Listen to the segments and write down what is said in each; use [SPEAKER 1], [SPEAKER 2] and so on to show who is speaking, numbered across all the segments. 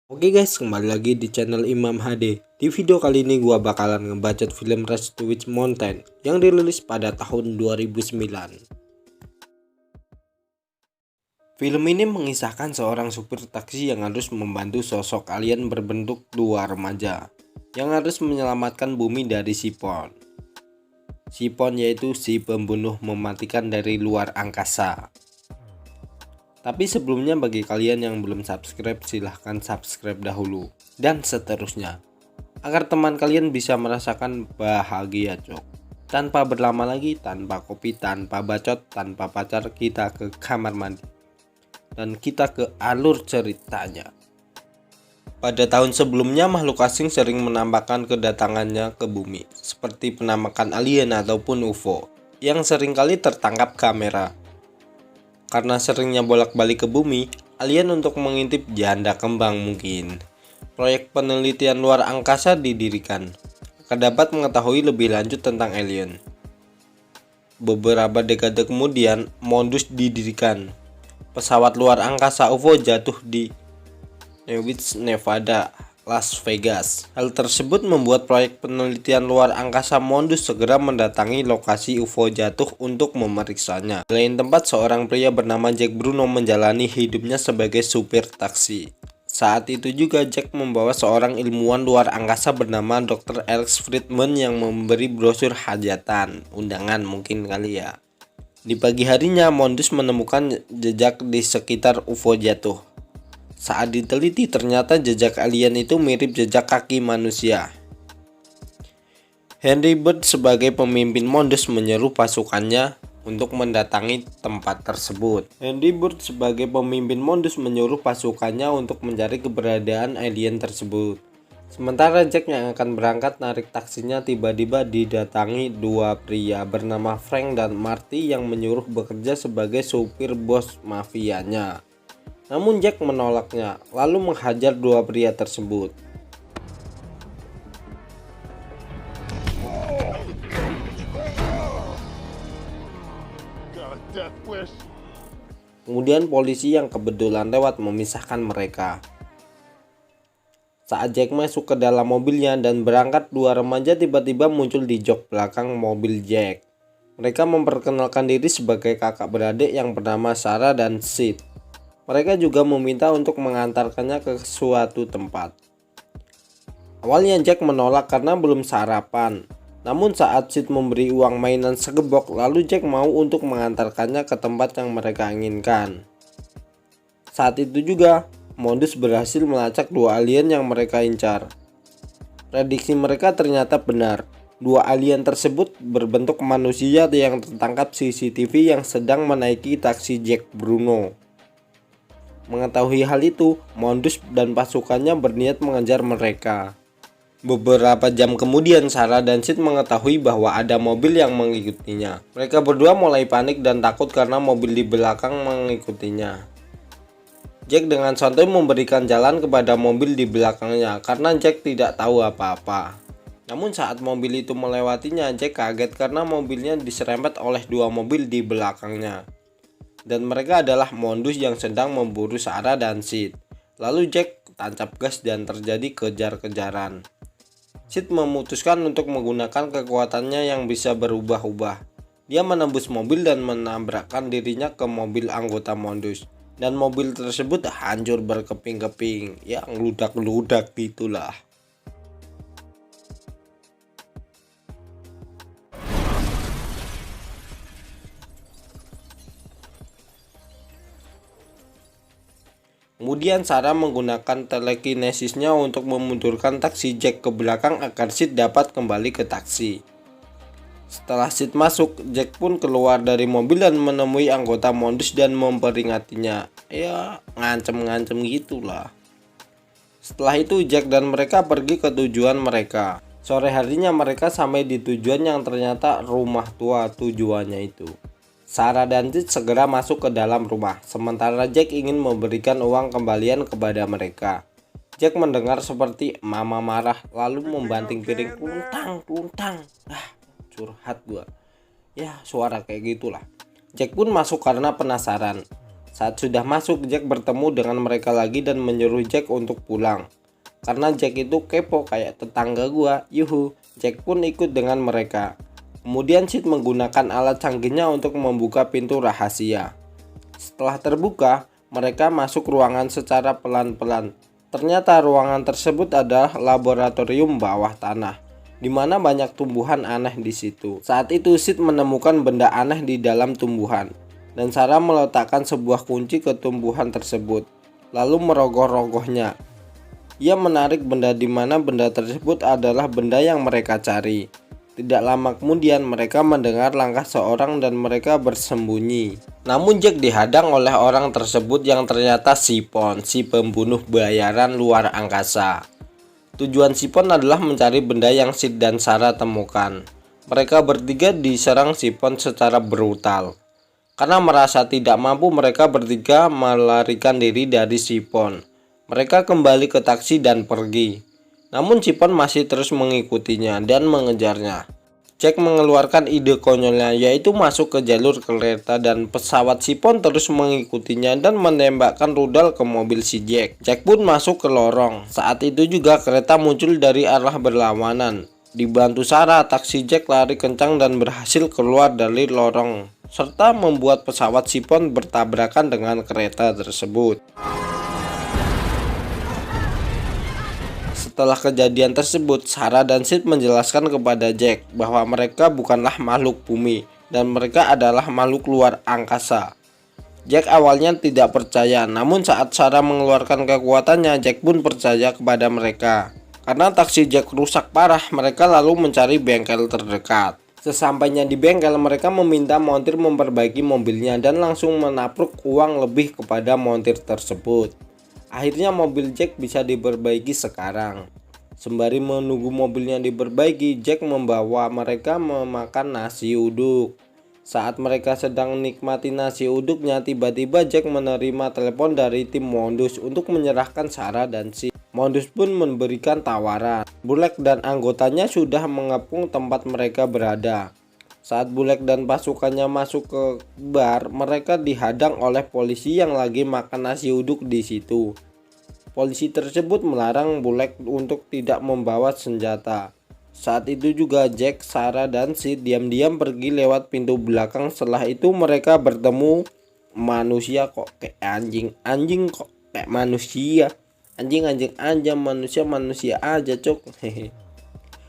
[SPEAKER 1] Oke guys, kembali lagi di channel Imam HD. Di video kali ini gua bakalan ngebacot film Race to Witch Mountain yang dirilis pada tahun 2009. Film ini mengisahkan seorang supir taksi yang harus membantu sosok alien berbentuk dua remaja yang harus menyelamatkan bumi dari Sipon. Sipon yaitu si pembunuh mematikan dari luar angkasa. Tapi sebelumnya bagi kalian yang belum subscribe, silahkan subscribe dahulu dan seterusnya agar teman kalian bisa merasakan bahagia cok. Tanpa berlama lagi, tanpa kopi, tanpa bacot, tanpa pacar, kita ke kamar mandi dan kita ke alur ceritanya. Pada tahun sebelumnya, makhluk asing sering menampakkan kedatangannya ke bumi seperti penampakan alien ataupun UFO yang seringkali tertangkap kamera. Karena seringnya bolak-balik ke bumi, alien untuk mengintip janda kembang mungkin. Proyek penelitian luar angkasa didirikan agar dapat mengetahui lebih lanjut tentang alien. Beberapa dekade kemudian, Mondus didirikan. Pesawat luar angkasa UFO jatuh di Newitz, Nevada, Las Vegas. Hal tersebut membuat proyek penelitian luar angkasa Mondus segera mendatangi lokasi UFO jatuh untuk memeriksanya. Di lain tempat, seorang pria bernama Jack Bruno menjalani hidupnya sebagai supir taksi. Saat itu juga Jack membawa seorang ilmuwan luar angkasa bernama Dr. Alex Friedman yang memberi brosur hajatan, undangan mungkin kali ya. Di pagi harinya, Mondus menemukan jejak di sekitar UFO jatuh. Saat diteliti ternyata jejak alien itu mirip jejak kaki manusia. Henry Bird sebagai pemimpin Mondus menyeru pasukannya untuk mendatangi tempat tersebut. Henry Bird sebagai pemimpin Mondus menyuruh pasukannya untuk mencari keberadaan alien tersebut. Sementara Jack yang akan berangkat narik taksinya tiba-tiba didatangi dua pria bernama Frank dan Marty yang menyuruh bekerja sebagai supir bos mafianya. Namun Jack menolaknya, lalu menghajar dua pria tersebut. Kemudian polisi yang kebetulan lewat memisahkan mereka. Saat Jack masuk ke dalam mobilnya dan berangkat, dua remaja tiba-tiba muncul di jok belakang mobil Jack. Mereka memperkenalkan diri sebagai kakak beradik yang bernama Sarah dan Sid. Mereka juga meminta untuk mengantarkannya ke suatu tempat. Awalnya Jack menolak karena belum sarapan. Namun saat Sid memberi uang mainan segebok, lalu Jack mau untuk mengantarkannya ke tempat yang mereka inginkan. Saat itu juga, Mondus berhasil melacak dua alien yang mereka incar. Prediksi mereka ternyata benar. Dua alien tersebut berbentuk manusia yang tertangkap CCTV yang sedang menaiki taksi Jack Bruno. Mengetahui hal itu, Mondus dan pasukannya berniat mengejar mereka. Beberapa jam kemudian, Sarah dan Sid mengetahui bahwa ada mobil yang mengikutinya. Mereka berdua mulai panik dan takut karena mobil di belakang mengikutinya. Jack dengan santai memberikan jalan kepada mobil di belakangnya karena Jack tidak tahu apa-apa. Namun saat mobil itu melewatinya, Jack kaget karena mobilnya diserempet oleh dua mobil di belakangnya. Dan mereka adalah Mondus yang sedang memburu Sarah dan Sid. Lalu Jack tancap gas dan terjadi kejar-kejaran. Sid memutuskan untuk menggunakan kekuatannya yang bisa berubah-ubah. Dia menembus mobil dan menabrakkan dirinya ke mobil anggota Mondus. Dan mobil tersebut hancur berkeping-keping, yang ludak-ludak gitulah. Kemudian Sarah menggunakan telekinesisnya untuk memundurkan taksi Jack ke belakang agar Sid dapat kembali ke taksi. Setelah Sid masuk, Jack pun keluar dari mobil dan menemui anggota Mondus dan memperingatinya. Ya, ngancem-ngancem gitulah. Setelah itu Jack dan mereka pergi ke tujuan mereka. Sore harinya mereka sampai di tujuan yang ternyata rumah tua tujuannya itu. Sarah dan Sid segera masuk ke dalam rumah, sementara Jack ingin memberikan uang kembalian kepada mereka. Jack mendengar seperti mama marah, lalu membanting piring, "Luntang. Curhat gua. Ya, suara kayak gitulah. Jack pun masuk karena penasaran. Saat sudah masuk, Jack bertemu dengan mereka lagi dan menyuruh Jack untuk pulang. Karena Jack itu kepo kayak tetangga gua, yuhu. Jack pun ikut dengan mereka. Kemudian Sid menggunakan alat canggihnya untuk membuka pintu rahasia. Setelah terbuka, mereka masuk ruangan secara pelan-pelan. Ternyata ruangan tersebut adalah laboratorium bawah tanah, di mana banyak tumbuhan aneh di situ. Saat itu Sid menemukan benda aneh di dalam tumbuhan, dan Sarah meletakkan sebuah kunci ke tumbuhan tersebut, lalu merogoh-rogohnya. Ia menarik benda di mana benda tersebut adalah benda yang mereka cari. Tidak lama kemudian mereka mendengar langkah seorang dan mereka bersembunyi. Namun Jack dihadang oleh orang tersebut yang ternyata Sipon, si pembunuh bayaran luar angkasa. Tujuan Sipon adalah mencari benda yang Sid dan Sarah temukan. Mereka bertiga diserang Sipon secara brutal. Karena merasa tidak mampu, mereka bertiga melarikan diri dari Sipon. Mereka kembali ke taksi dan pergi. Namun Sipon masih terus mengikutinya dan mengejarnya. Jack mengeluarkan ide konyolnya, yaitu masuk ke jalur kereta dan pesawat. Sipon terus mengikutinya dan menembakkan rudal ke mobil si Jack. Jack pun masuk ke lorong. Saat itu juga kereta muncul dari arah berlawanan. Dibantu Sarah, taksi Jack lari kencang dan berhasil keluar dari lorong, serta membuat pesawat Sipon bertabrakan dengan kereta tersebut. Setelah kejadian tersebut, Sarah dan Sid menjelaskan kepada Jack bahwa mereka bukanlah makhluk bumi dan mereka adalah makhluk luar angkasa. Jack awalnya tidak percaya, namun saat Sarah mengeluarkan kekuatannya, Jack pun percaya kepada mereka. Karena taksi Jack rusak parah, mereka lalu mencari bengkel terdekat. Sesampainya di bengkel, mereka meminta montir memperbaiki mobilnya dan langsung menapruk uang lebih kepada montir tersebut. Akhirnya mobil Jack bisa diperbaiki sekarang. Sembari menunggu mobilnya diperbaiki, Jack membawa mereka memakan nasi uduk. Saat mereka sedang nikmati nasi uduknya, tiba-tiba Jack menerima telepon dari tim Mondus untuk menyerahkan Sarah dan Sid. Mondus pun memberikan tawaran. Bulek dan anggotanya sudah mengepung tempat mereka berada. Saat Bulek dan pasukannya masuk ke bar, mereka dihadang oleh polisi yang lagi makan nasi uduk di situ. Polisi tersebut melarang Bulek untuk tidak membawa senjata. Saat itu juga Jack, Sarah, dan Sid diam-diam pergi lewat pintu belakang. Setelah itu mereka bertemu manusia kok kayak anjing, anjing kok kayak manusia, anjing aja, manusia aja cok.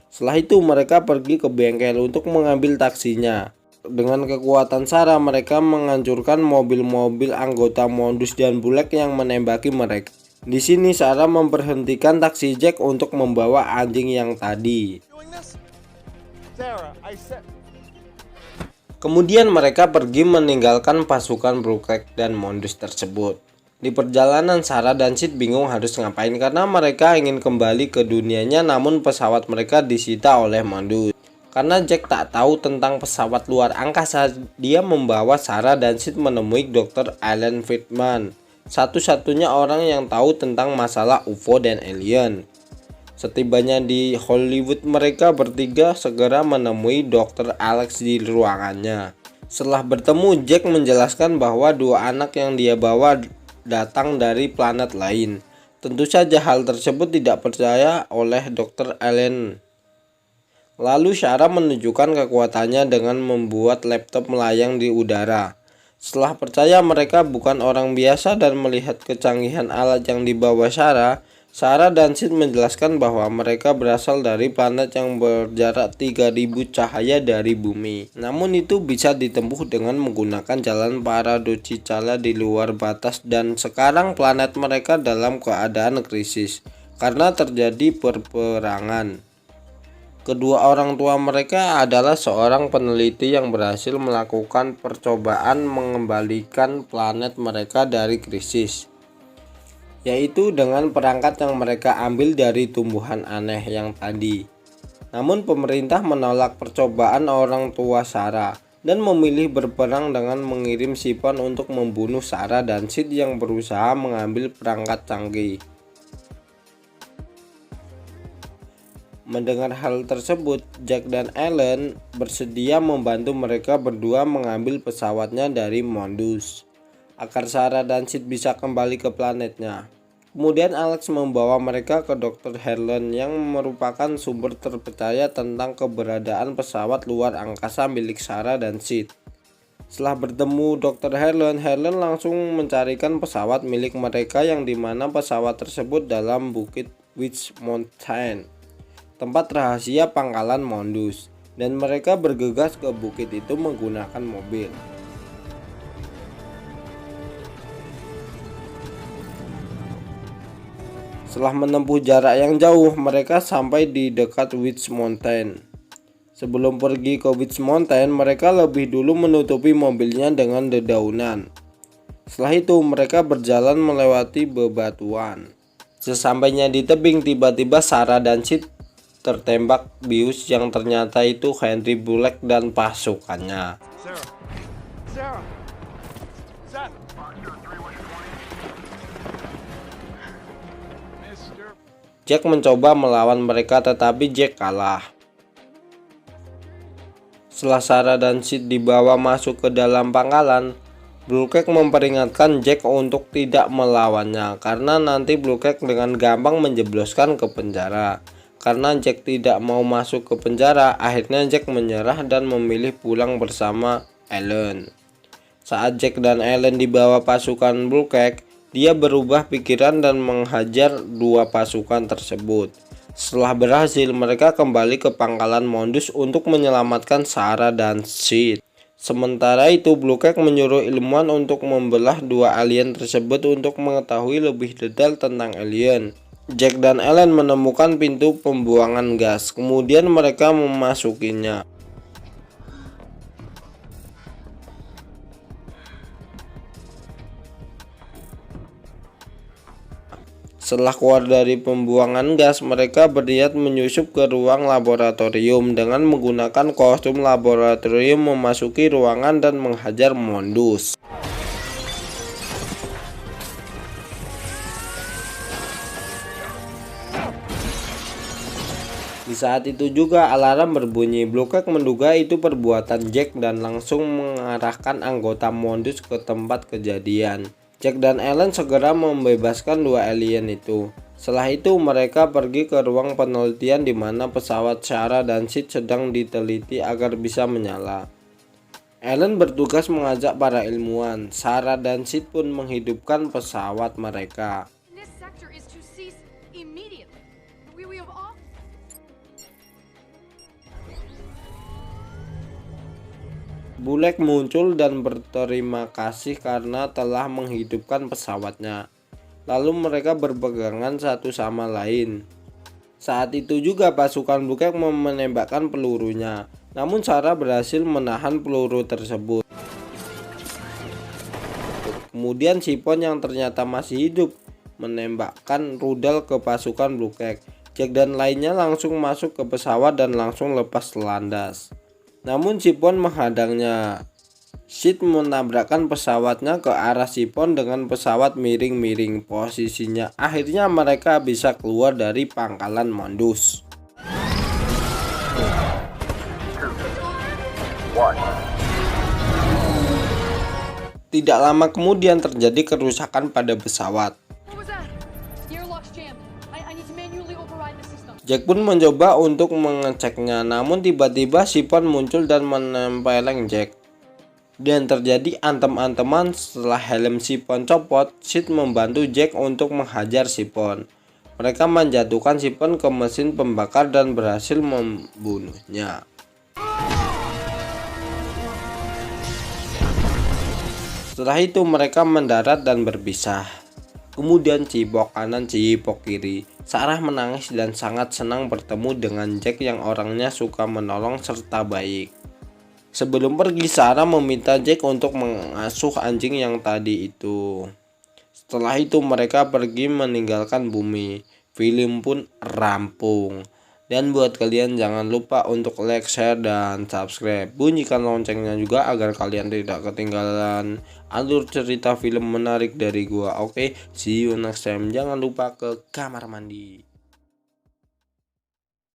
[SPEAKER 1] Setelah itu mereka pergi ke bengkel untuk mengambil taksinya. Dengan kekuatan Sarah, mereka menghancurkan mobil-mobil anggota Mondus dan Bulek yang menembaki mereka. Di sini Sarah memberhentikan taksi Jack untuk membawa anjing yang tadi. Kemudian mereka pergi meninggalkan pasukan Bulek dan Mondus tersebut. Di perjalanan, Sarah dan Sid bingung harus ngapain karena mereka ingin kembali ke dunianya, namun pesawat mereka disita oleh Mondus. Karena Jack tak tahu tentang pesawat luar angkasa, dia membawa Sarah dan Sid menemui Dr. Alan Friedman, satu-satunya orang yang tahu tentang masalah UFO dan alien. Setibanya di Hollywood, mereka bertiga segera menemui Dr. Alex di ruangannya. Setelah bertemu, Jack menjelaskan bahwa dua anak yang dia bawa datang dari planet lain. Tentu saja hal tersebut tidak percaya oleh Dr. Allen. Lalu Sarah menunjukkan kekuatannya dengan membuat laptop melayang di udara. Setelah percaya mereka bukan orang biasa dan melihat kecanggihan alat yang dibawa Sarah dan Sid menjelaskan bahwa mereka berasal dari planet yang berjarak 3000 cahaya dari bumi. Namun itu bisa ditempuh dengan menggunakan jalan Paradocicala di luar batas, dan sekarang planet mereka dalam keadaan krisis karena terjadi peperangan. Kedua orang tua mereka adalah seorang peneliti yang berhasil melakukan percobaan mengembalikan planet mereka dari krisis, yaitu dengan perangkat yang mereka ambil dari tumbuhan aneh yang tadi. Namun pemerintah menolak percobaan orang tua Sarah dan memilih berperang dengan mengirim Sipon untuk membunuh Sarah dan Sid yang berusaha mengambil perangkat canggih. Mendengar hal tersebut, Jack dan Ellen bersedia membantu mereka berdua mengambil pesawatnya dari Mondus. agar Sarah dan Sid bisa kembali ke planetnya. Kemudian Alex membawa mereka ke Dr. Helen yang merupakan sumber terpercaya tentang keberadaan pesawat luar angkasa milik Sarah dan Sid. Setelah bertemu Dr. Helen, Helen langsung mencarikan pesawat milik mereka yang dimana pesawat tersebut dalam bukit Witch Mountain, tempat rahasia pangkalan Mondus, dan mereka bergegas ke bukit itu menggunakan mobil. Setelah menempuh jarak yang jauh, mereka sampai di dekat Witch Mountain. Sebelum pergi ke Witch Mountain, mereka lebih dulu menutupi mobilnya dengan dedaunan. Setelah itu, mereka berjalan melewati bebatuan. Sesampainya di tebing, tiba-tiba Sarah dan Sid tertembak bius yang ternyata itu Henry Bullock dan pasukannya. Sarah. Jack mencoba melawan mereka tetapi Jack kalah. Setelah Sarah dan Sid dibawa masuk ke dalam pangkalan, Bullock memperingatkan Jack untuk tidak melawannya karena nanti Bullock dengan gampang menjebloskan ke penjara. Karena Jack tidak mau masuk ke penjara, akhirnya Jack menyerah dan memilih pulang bersama Ellen. Saat Jack dan Ellen dibawa pasukan Bullock, dia berubah pikiran dan menghajar dua pasukan tersebut. Setelah berhasil, mereka kembali ke pangkalan Mondus untuk menyelamatkan Sarah dan Sid. Sementara itu, Bullock menyuruh ilmuwan untuk membelah dua alien tersebut untuk mengetahui lebih detail tentang alien. Jack dan Ellen menemukan pintu pembuangan gas, kemudian mereka memasukinya. Setelah keluar dari pembuangan gas, mereka berniat menyusup ke ruang laboratorium dengan menggunakan kostum laboratorium, memasuki ruangan dan menghajar Mondus. Di saat itu juga alarm berbunyi. Bullock menduga itu perbuatan Jack dan langsung mengarahkan anggota Mondus ke tempat kejadian. Jack dan Ellen segera membebaskan dua alien itu. Setelah itu mereka pergi ke ruang penelitian di mana pesawat Sarah dan Sid sedang diteliti agar bisa menyala. Ellen bertugas mengajak para ilmuwan. Sarah dan Sid pun menghidupkan pesawat mereka. Bullock muncul dan berterima kasih karena telah menghidupkan pesawatnya. Lalu mereka berpegangan satu sama lain. Saat itu juga pasukan Bullock menembakkan pelurunya. Namun Sarah berhasil menahan peluru tersebut. Kemudian Sipon yang ternyata masih hidup menembakkan rudal ke pasukan Bullock. Jack dan lainnya langsung masuk ke pesawat dan langsung lepas landas. Namun Sipon menghadangnya. Sid menabrakkan pesawatnya ke arah Sipon dengan pesawat miring-miring posisinya. Akhirnya mereka bisa keluar dari pangkalan Mondus. Tidak lama kemudian terjadi kerusakan pada pesawat. Jack pun mencoba untuk mengeceknya, namun tiba-tiba Sipon muncul dan menempeleng Jack. Dan terjadi antem-anteman. Setelah helm Sipon copot, Sid membantu Jack untuk menghajar Sipon. Mereka menjatuhkan Sipon ke mesin pembakar dan berhasil membunuhnya. Setelah itu mereka mendarat dan berpisah. Kemudian cipok kanan cipok kiri. Sarah menangis dan sangat senang bertemu dengan Jack yang orangnya suka menolong serta baik. Sebelum pergi, Sarah meminta Jack untuk mengasuh anjing yang tadi itu. Setelah itu mereka pergi meninggalkan bumi. Film pun rampung. Dan buat kalian jangan lupa untuk like, share, dan subscribe. Bunyikan loncengnya juga agar kalian tidak ketinggalan alur cerita film menarik dari gua. Oke, see you next time. Jangan lupa ke kamar mandi.